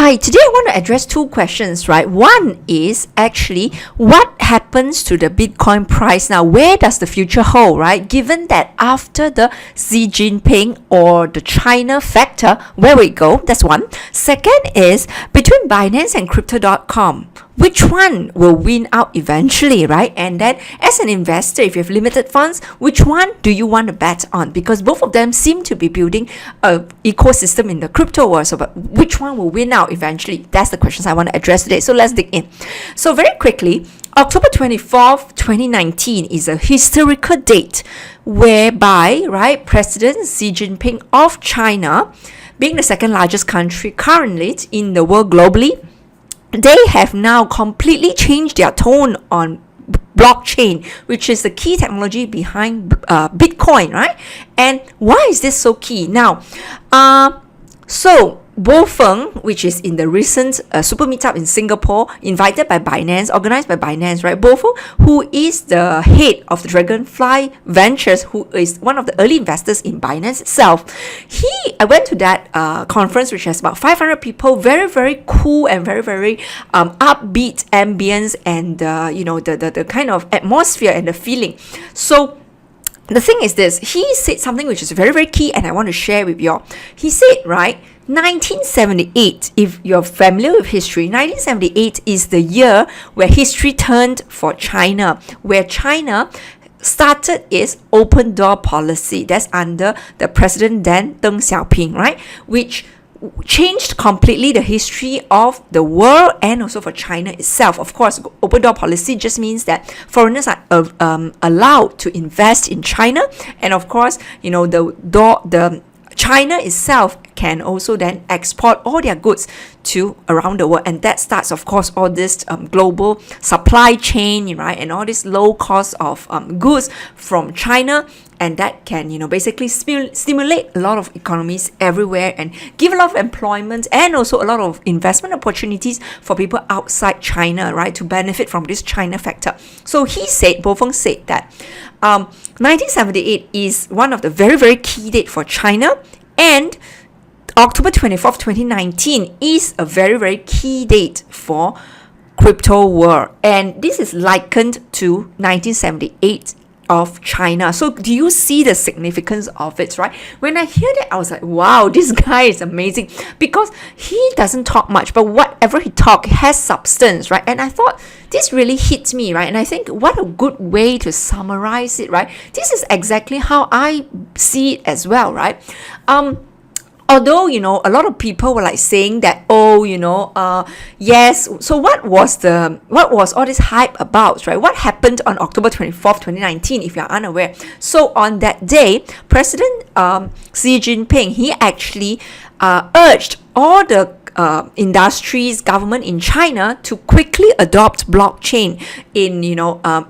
Hi, today I want to address two questions, right? One is actually what happens to the Bitcoin price now? Where does the future hold, right? Given that after the Xi Jinping or the China factor, where we go? That's one. Second is between Binance and Crypto.com. Which one will win out eventually, right? And then as an investor, if you have limited funds, which one do you want to bet on? Because both of them seem to be building an ecosystem in the crypto world. So but which one will win out eventually? That's the questions I want to address today. So let's dig in. So very quickly, October 24th, 2019 is a historical date whereby, right, President Xi Jinping of China, being the second largest country currently in the world globally, they have now completely changed their tone on blockchain, which is the key technology behind Bitcoin, right? And why is this so key? Now, so Bo Feng, which is in the recent super meetup in Singapore, invited by Binance, organized by Binance, right? Bo Feng, who is the head of the Dragonfly Ventures, who is one of the early investors in Binance itself. I went to that conference, which has about 500 people, very, very cool and very, very upbeat ambience and, the kind of atmosphere and the feeling. So, the thing is this, he said something which is very, very key and I want to share with you all. He said, right, 1978, if you're familiar with history, 1978 is the year where history turned for China, where China started its open door policy. That's under the president then, Deng Xiaoping, right? Which changed completely the history of the world and also for China itself. Of course, open door policy just means that foreigners are allowed to invest in China, and of course, the China itself can also then export all their goods to around the world, and that starts, of course, all this global supply chain, right, and all this low cost of goods from China, and that can basically stimulate a lot of economies everywhere and give a lot of employment and also a lot of investment opportunities for people outside China, right, to benefit from this China factor. So Bo Feng said that 1978 is one of the very, very key date for China, and October 24th, 2019 is a very, very key date for crypto world. And this is likened to 1978 of China. So do you see the significance of it, right? When I hear that, I was like, wow, this guy is amazing, because he doesn't talk much, but whatever he talks has substance, right? And I thought this really hits me, right? And I think what a good way to summarize it, right? This is exactly how I see it as well, right? Although, a lot of people were like saying that, yes, so what was all this hype about, right? What happened on October 24th, 2019, if you're unaware? So on that day, President Xi Jinping, he actually urged all the industries, government in China to quickly adopt blockchain in,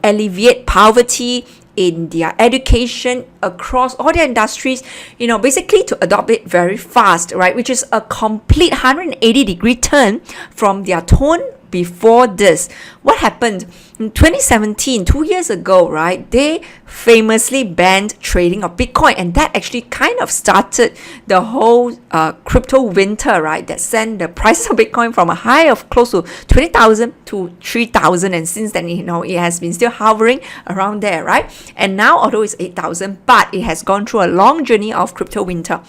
alleviate poverty, in their education, across all their industries, basically to adopt it very fast, right? Which is a complete 180-degree turn from their tone before this. What happened? In 2017, 2 years ago, right, they famously banned trading of Bitcoin, and that actually kind of started the whole crypto winter, right, that sent the price of Bitcoin from a high of close to 20,000 to 3,000, and since then, it has been still hovering around there, right? And now, although it's 8,000, but it has gone through a long journey of crypto winter.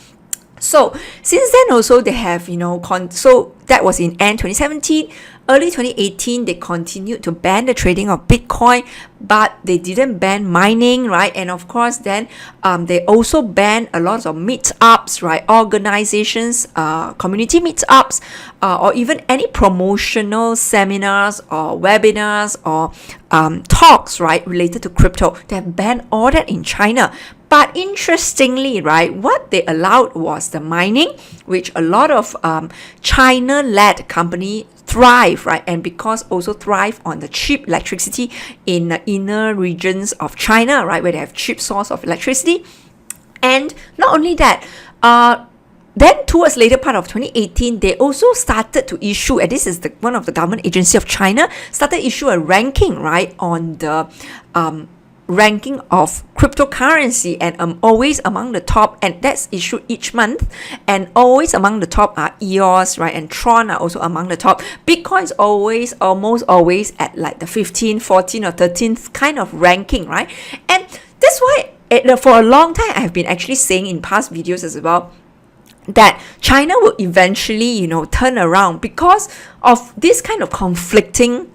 So since then also they have, so that was in end 2017. Early 2018, they continued to ban the trading of Bitcoin, but they didn't ban mining, right? And of course, then they also banned a lot of meetups, right? Organizations, community meetups, or even any promotional seminars or webinars or talks, right, related to crypto. They have banned all that in China. But interestingly, right, what they allowed was the mining, which a lot of China-led company thrive, right? And because also thrive on the cheap electricity in the inner regions of China, right, where they have cheap source of electricity. And not only that, then towards later part of 2018, they also started to issue, and this is one of the government agency of China, started issue a ranking, right, on the ranking of cryptocurrency, and always among the top, and that's issued each month, and always among the top are EOS, right, and Tron are also among the top. Bitcoin's always, almost always at like the 15, 14 or 13th kind of ranking, right? And that's why for a long time I've been actually saying in past videos as well that China will eventually, turn around because of this kind of conflicting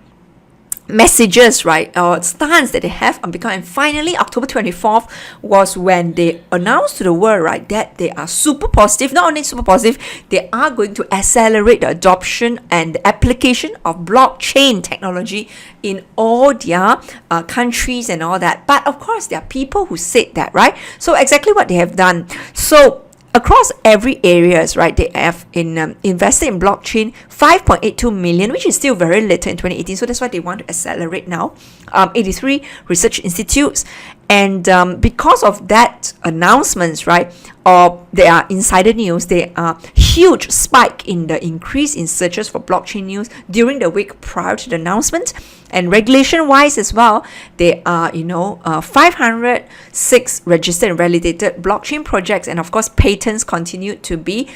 messages, right, or stance that they have on Bitcoin. And finally, October 24th was when they announced to the world, right, that they are super positive. Not only super positive, they are going to accelerate the adoption and the application of blockchain technology in all their countries and all that. But of course, there are people who said that, right? So exactly what they have done. So across every areas, right, they have invested in blockchain 5.82 million, which is still very little in 2018. So that's why they want to accelerate now. 83 research institutes. And because of that announcements, right, or there are insider news, there are huge spike in the increase in searches for blockchain news during the week prior to the announcement. And regulation wise as well, there are 506 registered and validated blockchain projects, and of course patents continue to be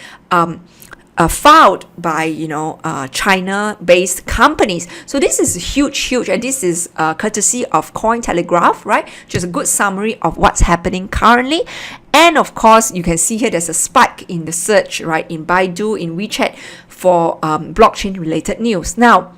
filed by China-based companies. So this is huge, and this is courtesy of Cointelegraph, right? Just a good summary of what's happening currently. And of course, you can see here there's a spike in the search, right, in Baidu, in WeChat for blockchain-related news. Now,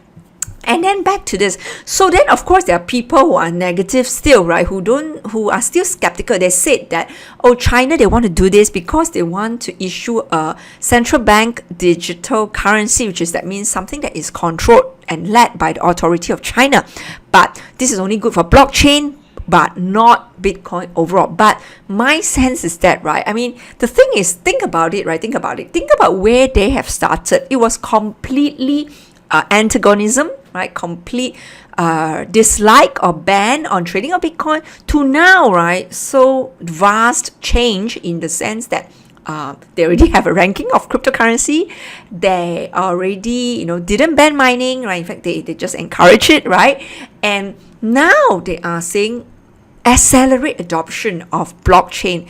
and then back to this. So then, of course, there are people who are negative still, right? Who are still skeptical. They said that, China, they want to do this because they want to issue a central bank digital currency, that means something that is controlled and led by the authority of China. But this is only good for blockchain, but not Bitcoin overall. But my sense is that, right, I mean, the thing is, think about it, right? Think about where they have started. It was completely antagonism, right? Complete dislike or ban on trading of Bitcoin, to now, right? So vast change in the sense that they already have a ranking of cryptocurrency. They already, didn't ban mining, right? In fact, they just encourage it, right? And now they are saying accelerate adoption of blockchain.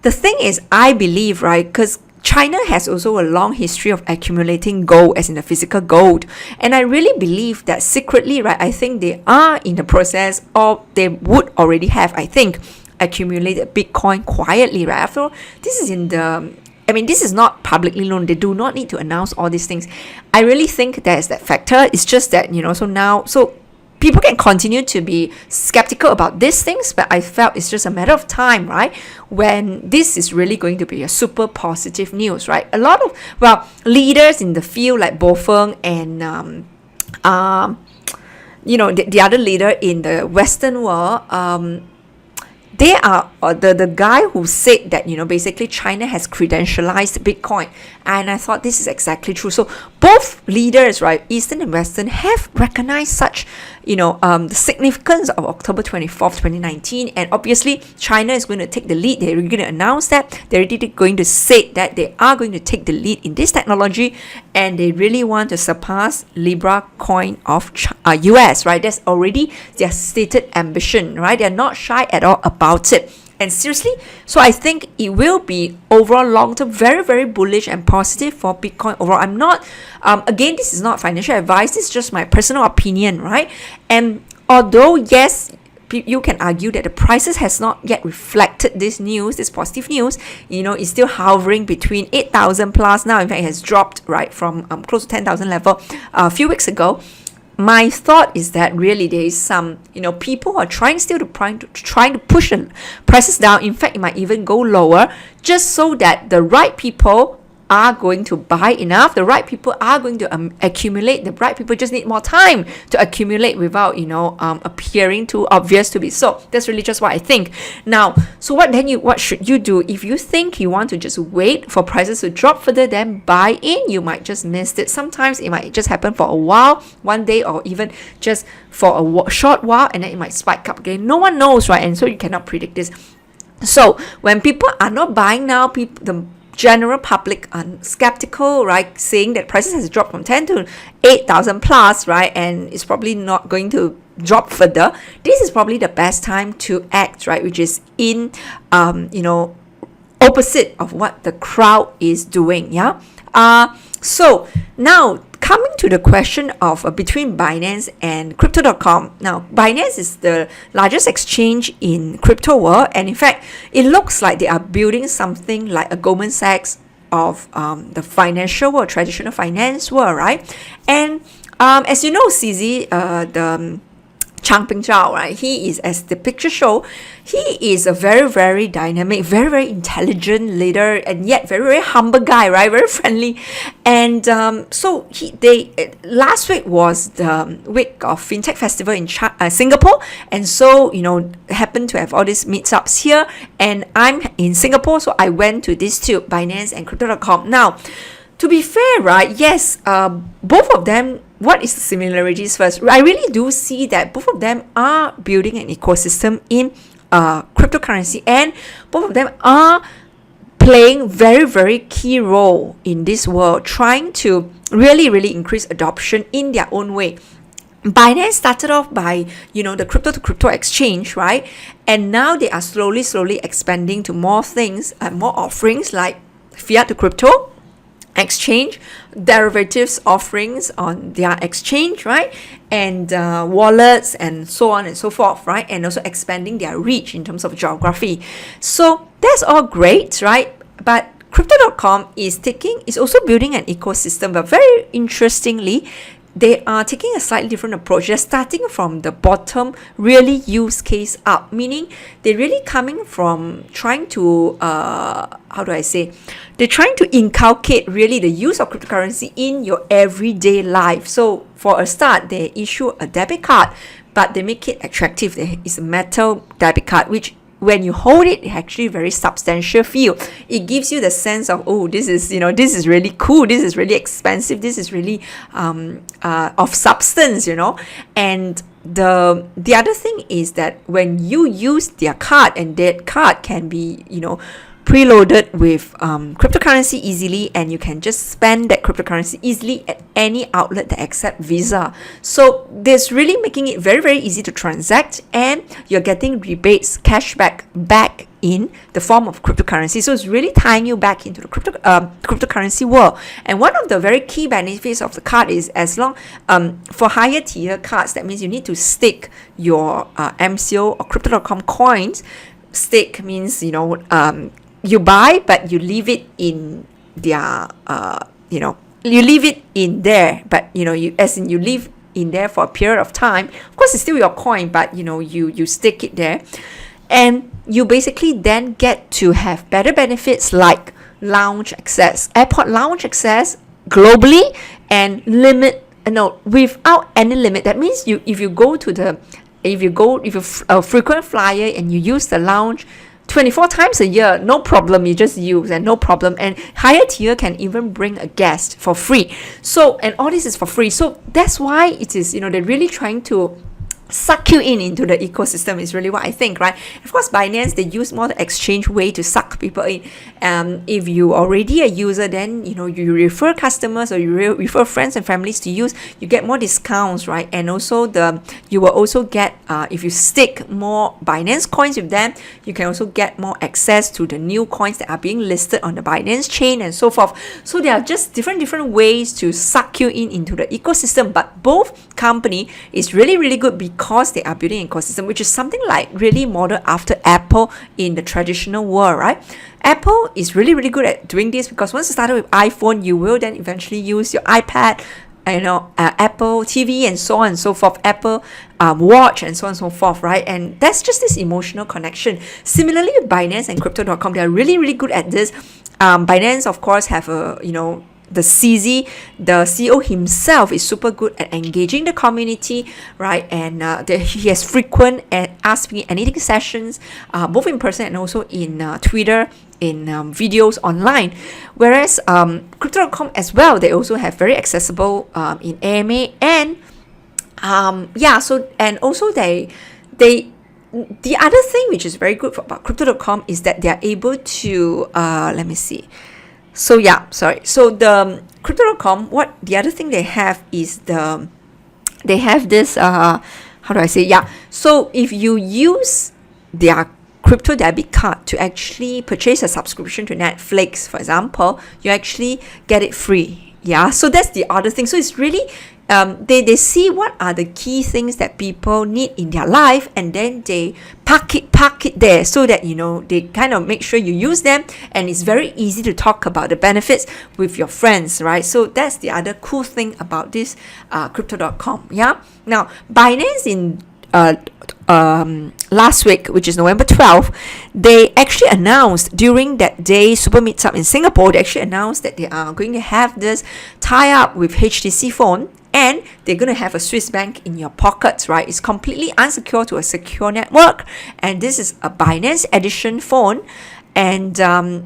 The thing is, I believe, right, because China has also a long history of accumulating gold, as in the physical gold. And I really believe that secretly, right, I think they are in the process, or they would already have, I think, accumulated Bitcoin quietly, right? After all, this is this is not publicly known. They do not need to announce all these things. I really think there's that factor. It's just that, so people can continue to be skeptical about these things, but I felt it's just a matter of time, right, when this is really going to be a super positive news, right? A lot of, leaders in the field like Bo Feng and, the other leader in the Western world, they are the guy who said that, basically China has credentialized Bitcoin. And I thought this is exactly true. So both leaders, right, Eastern and Western, have recognized such, the significance of October 24th, 2019. And obviously, China is going to take the lead. They're going to announce that. They're already going to say that they are going to take the lead in this technology. And they really want to surpass Libra coin of US, right? That's already their stated ambition, right? They're not shy at all about it. And seriously, so I think it will be overall long-term very, very bullish and positive for Bitcoin overall. I'm not, again, this is not financial advice. This is just my personal opinion, right? And although, yes, you can argue that the prices has not yet reflected this news, this positive news, it's still hovering between 8,000 plus now. In fact, it has dropped, right, from close to 10,000 level a few weeks ago. My thought is that really there is some, people who are trying to push the prices down. In fact, it might even go lower, just so that the right people are going to buy enough. The right people are going to accumulate. The right people just need more time to accumulate without, appearing too obvious to be so. That's really just what I think. Now, so what should you do? If you think you want to just wait for prices to drop further, then buy in. You might just miss it. Sometimes it might just happen for a while, one day, or even just for a short while, and then it might spike up again. No one knows, right? And so you cannot predict this. So when people are not buying now, the general public are skeptical, right, saying that prices has dropped from 10 to 8,000 plus, right, and it's probably not going to drop further, this is probably the best time to act, right? Which is in, opposite of what the crowd is doing. Yeah. So now coming to the question of between Binance and Crypto.com. Now, Binance is the largest exchange in crypto world, and in fact, it looks like they are building something like a Goldman Sachs of the financial world, traditional finance world, right? And as you know, CZ, the Changping Zhao, right? He is, as the picture show, he is a very, very dynamic, very, very intelligent leader, and yet very, very humble guy, right? Very friendly. And so last week was the week of FinTech Festival in Singapore, and so happened to have all these meetups here, and I'm in Singapore, so I went to these two, Binance and Crypto.com. Now, to be fair, right? Yes, both of them. What is the similarities first? I really do see that both of them are building an ecosystem in cryptocurrency, and both of them are playing very, very key role in this world, trying to really, really increase adoption in their own way. Binance started off by, the crypto to crypto exchange, right? And now they are slowly, slowly expanding to more things, more offerings like fiat to crypto exchange, derivatives offerings on their exchange, right? And wallets and so on and so forth, right? And also expanding their reach in terms of geography. So that's all great, right? But Crypto.com is also building an ecosystem, but very interestingly, they are taking a slightly different approach. They're starting from the bottom, really use case up, meaning they're really coming from trying to, they're trying to inculcate really the use of cryptocurrency in your everyday life. So for a start, they issue a debit card, but they make it attractive. It's a metal debit card, which when you hold it, it's actually very substantial feel. It gives you the sense of, oh, this is really cool, this is really expensive, this is really of substance, And the other thing is that when you use their card, and that card can be, preloaded with cryptocurrency easily, and you can just spend that cryptocurrency easily at any outlet that accept Visa. So this really making it very, very easy to transact, and you're getting rebates, cashback back in the form of cryptocurrency. So it's really tying you back into the cryptocurrency world. And one of the very key benefits of the card is, as long for higher tier cards, that means you need to stake your MCO or Crypto.com coins. Stake means you buy, but you leave it in their, you leave it in there, but you leave in there for a period of time. Of course, it's still your coin, but you stick it there, and you basically then get to have better benefits like lounge access, airport lounge access globally, and without any limit. That means if you're a frequent flyer and you use the lounge 24 times a year, no problem, you just use, and no problem. And higher tier can even bring a guest for free. So, and all this is for free. So that's why it is, they're really trying to suck you into the ecosystem, is really what I think, right? Of course, Binance, they use more the exchange way to suck people in. If you already a user, then you refer customers, or you refer friends and families to use, you get more discounts, right? And also you will also get, if you stake more Binance coins with them, you can also get more access to the new coins that are being listed on the Binance chain and so forth. So there are just different ways to suck you into the ecosystem. But both company is really, really good because they are building an ecosystem, which is something like really modeled after Apple in the traditional world, right? Apple is really, really good at doing this, because once you started with iPhone, you will then eventually use your iPad, Apple TV, and so on and so forth, Apple Watch, and so on and so forth, right? And that's just this emotional connection. Similarly with Binance and Crypto.com, they are really, really good at this. Binance, of course, have the CZ, the CEO himself, is super good at engaging the community, right? And he has frequent Ask Me Anything sessions, both in person and also in Twitter, in videos online. Whereas Crypto.com as well, they also have very accessible in AMA, and and also the other thing which is very good about Crypto.com is that they are able to So the Crypto.com, what the other thing they have is they have this how do I say? Yeah. So if you use their crypto debit card to actually purchase a subscription to Netflix, for example, you actually get it free. Yeah. So that's the other thing. So it's really they see what are the key things that people need in their life, and then they park it there so that, you know, they kind of make sure you use them, and it's very easy to talk about the benefits with your friends, right? So that's the other cool thing about this crypto.com. Yeah. Now, Binance in last week, which is November 12th, they actually announced during that day Super Meetup in Singapore, they actually announced that they are going to have this tie-up with HTC Phone, and they're going to have a Swiss bank in your pockets, right? It's completely unsecured to a secure network, and this is a Binance edition phone. And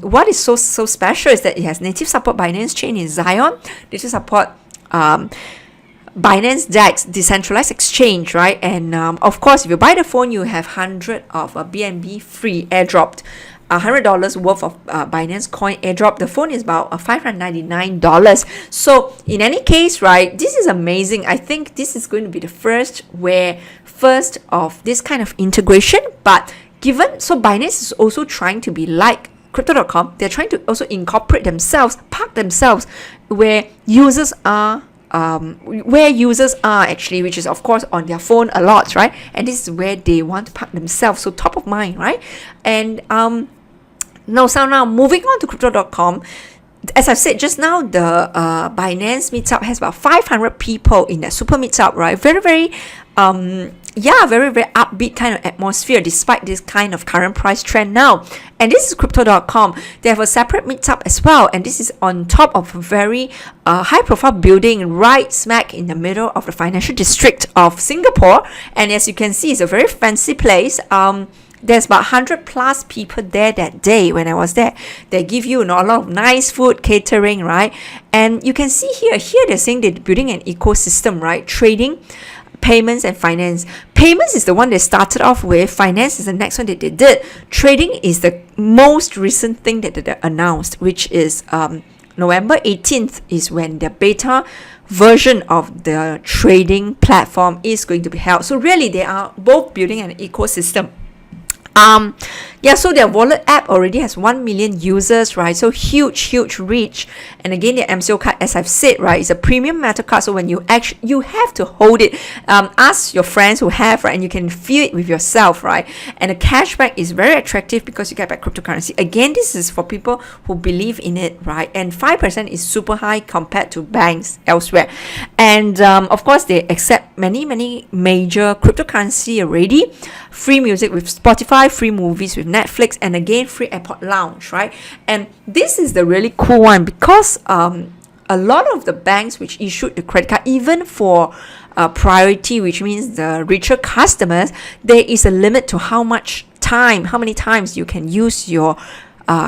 what is so special is that it has native support Binance Chain in Zion, native support Binance DEX, decentralized exchange, right? And of course, if you buy the phone, you have 100 of BNB free airdropped. $100 worth of Binance coin airdrop. The phone is about $599. So in any case, right, this is amazing. I think this is going to be the first of this kind of integration. But so Binance is also trying to be like Crypto.com. They're trying to also incorporate themselves, park themselves where users are actually, which is of course on their phone a lot, right? And this is where they want to park themselves, so top of mind, right? And now moving on to Crypto.com. As I said just now, the Binance meetup has about 500 people in that super meetup, right? Very, very very, very upbeat kind of atmosphere despite this kind of current price trend now. And this is Crypto.com. They have a separate meetup as well, and this is on top of a very high profile building right smack in the middle of the financial district of Singapore. And as you can see, it's a very fancy place. There's about 100 plus people there that day when I was there. They give you, a lot of nice food, catering, right? And you can see here they're saying they're building an ecosystem, right? Trading, payments, and finance. Payments is the one they started off with. Finance is the next one that they did. Trading is the most recent thing that they announced, which is November 18th is when the beta version of the trading platform is going to be held. So really, they are both building an ecosystem. So their wallet app already has 1 million users, right? So huge reach. And again, their MCO card, as I've said, right, is a premium metal card. So when you have to hold it. Ask your friends who have, right, and you can feel it with yourself, right? And the cashback is very attractive because you get back cryptocurrency. Again, this is for people who believe in it, right? And 5% is super high compared to banks elsewhere. And of course, they accept many major cryptocurrency already. Free music with Spotify, free movies with Netflix, and again, free airport lounge, right? And this is the really cool one because a lot of the banks which issued the credit card, even for priority, which means the richer customers, there is a limit to how many times you can use your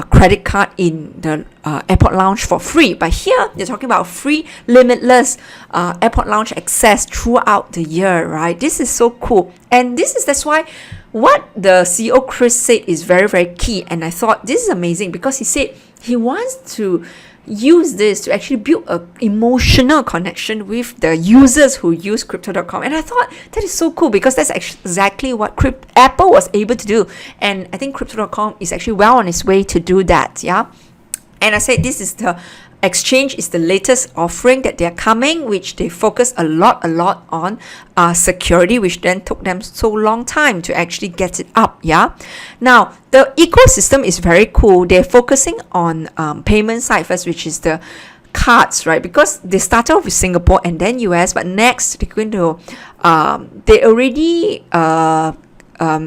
credit card in the airport lounge for free. But here they're talking about free, limitless airport lounge access throughout the year, right? This is so cool. And that's why what the CEO Chris said is very, very key. And I thought this is amazing because he said he wants to use this to actually build an emotional connection with the users who use Crypto.com. And I thought that is so cool because that's exactly what Apple was able to do. And I think Crypto.com is actually well on its way to do that. Yeah. And I said this is the exchange is the latest offering that they're coming, which they focus a lot on security, which then took them so long time to actually get it up. Yeah. Now the ecosystem is very cool. They're focusing on payment side first, which is the cards, right? Because they started off with Singapore and then US, but next they're going to they already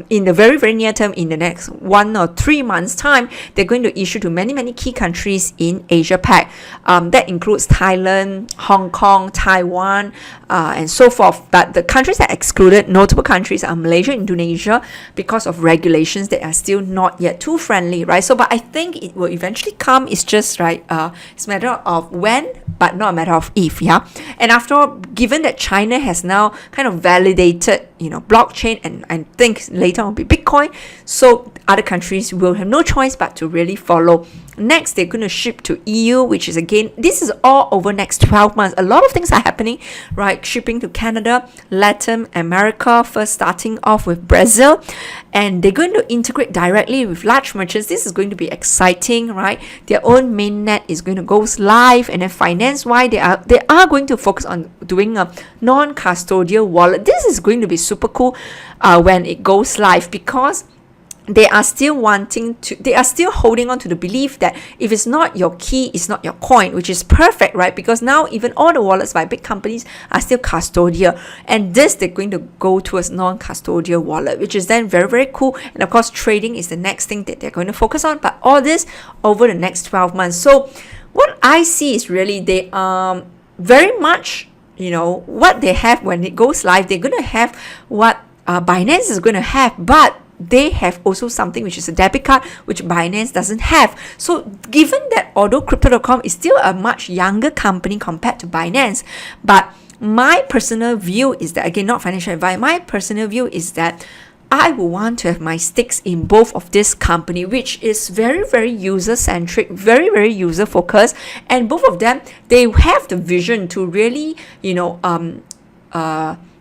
in the very, very near term, in the next 1 or 3 months time, they're going to issue to many key countries in Asia Pac. That includes Thailand, Hong Kong, Taiwan, and so forth. But the countries that are excluded, notable countries, are Malaysia, Indonesia, because of regulations that are still not yet too friendly, right? So, but I think it will eventually come. It's just right. It's a matter of when, but not a matter of if. Yeah. And after all, given that China has now kind of validated, blockchain, and I think think later on will be Bitcoin. So other countries will have no choice but to really follow. Next, they're going to ship to EU, which is again, this is all over next 12 months. A lot of things are happening, right? Shipping to Canada, Latin America, first starting off with Brazil, and they're going to integrate directly with large merchants. This is going to be exciting, right? Their own mainnet is going to go live, and then finance-wise, they are going to focus on doing a non-custodial wallet. This is going to be super cool when it goes live, because they are still holding on to the belief that if it's not your key, it's not your coin, which is perfect, right? Because now even all the wallets by big companies are still custodial, and this they're going to go towards non-custodial wallet, which is then very, very cool. And of course, trading is the next thing that they're going to focus on, but all this over the next 12 months. So what I see is really they are very much, what they have when it goes live, they're going to have what Binance is going to have, but they have also something which is a debit card, which Binance doesn't have. So given that although Crypto.com is still a much younger company compared to Binance, but my personal view is that, again, not financial advice, my personal view is that I will want to have my stakes in both of this company, which is very, very user-centric, very, very user-focused, and both of them, they have the vision to really,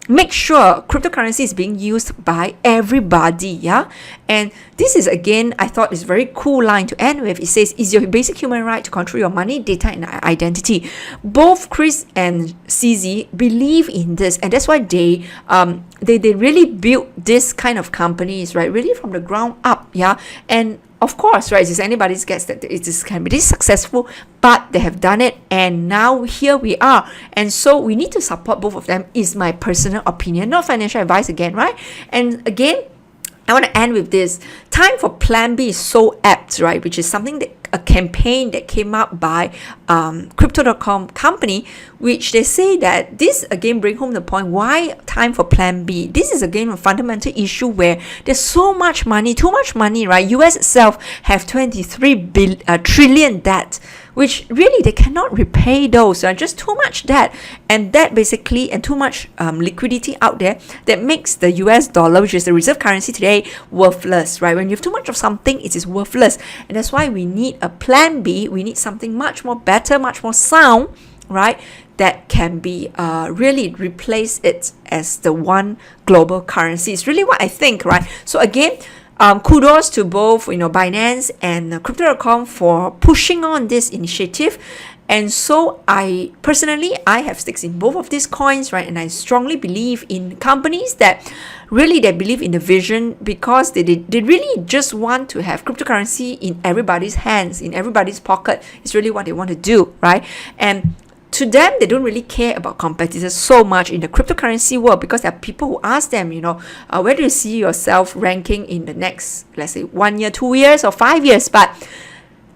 make sure cryptocurrency is being used by everybody, yeah? And this is, again, I thought is a very cool line to end with. It says, it's your basic human right to control your money, data, and identity. Both Chris and CZ believe in this, and that's why they really built this kind of companies, right? Really from the ground up, yeah? And of course, right, it's anybody's guess that it can be this successful, but they have done it, and now here we are. And so we need to support both of them, is my personal opinion, not financial advice again, right? And again, I want to end with this. Time for Plan B is so apt, right? Which is something that a campaign that came up by Crypto.com company, which they say that this again bring home the point, why time for Plan B? This is again a fundamental issue where there's so much money, too much money, right? US itself have 23 trillion debt, which really they cannot repay those, just too much debt, and that basically, and too much liquidity out there that makes the US dollar, which is the reserve currency today, worthless, right? When you have too much of something, it is worthless, and that's why we need a Plan B. We need something much more better, much more sound, right? That can be really replace it as the one global currency. It's really what I think, right? So again, kudos to both, Binance and Crypto.com for pushing on this initiative. And so I have stakes in both of these coins, right? And I strongly believe in companies that really they believe in the vision, because they really just want to have cryptocurrency in everybody's hands, in everybody's pocket. It's really what they want to do, right? And to them, they don't really care about competitors so much in the cryptocurrency world, because there are people who ask them, where do you see yourself ranking in the next, let's say, 1 year, 2 years, or 5 years? But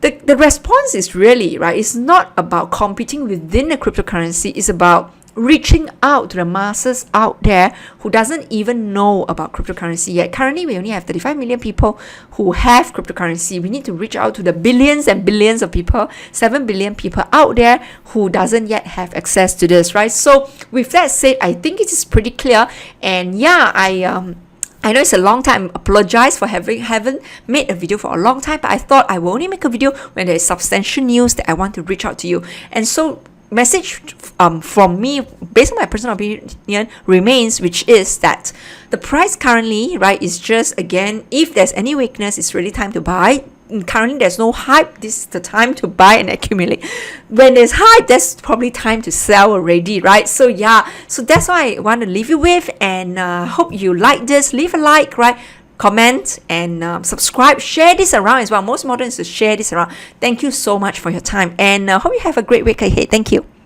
the response is really, right, it's not about competing within the cryptocurrency. It's about reaching out to the masses out there who doesn't even know about cryptocurrency yet. Currently, we only have 35 million people who have cryptocurrency. We need to reach out to the billions and billions of people, 7 billion people out there who doesn't yet have access to this, right? So with that said, I think it is pretty clear. And yeah, I know it's a long time. I apologize for haven't made a video for a long time, but I thought I will only make a video when there is substantial news that I want to reach out to you. And so message from me, based on my personal opinion, remains, which is that the price currently, right, is just, again, if there's any weakness, it's really time to buy. Currently there's no hype. This is the time to buy and accumulate. When there's hype, that's probably time to sell already, right? So yeah, so that's why I want to leave you with, and hope you like this. Leave a like, right? Comment and subscribe. Share this around as well. Most important is to share this around. Thank you so much for your time, and hope you have a great week ahead. Thank you.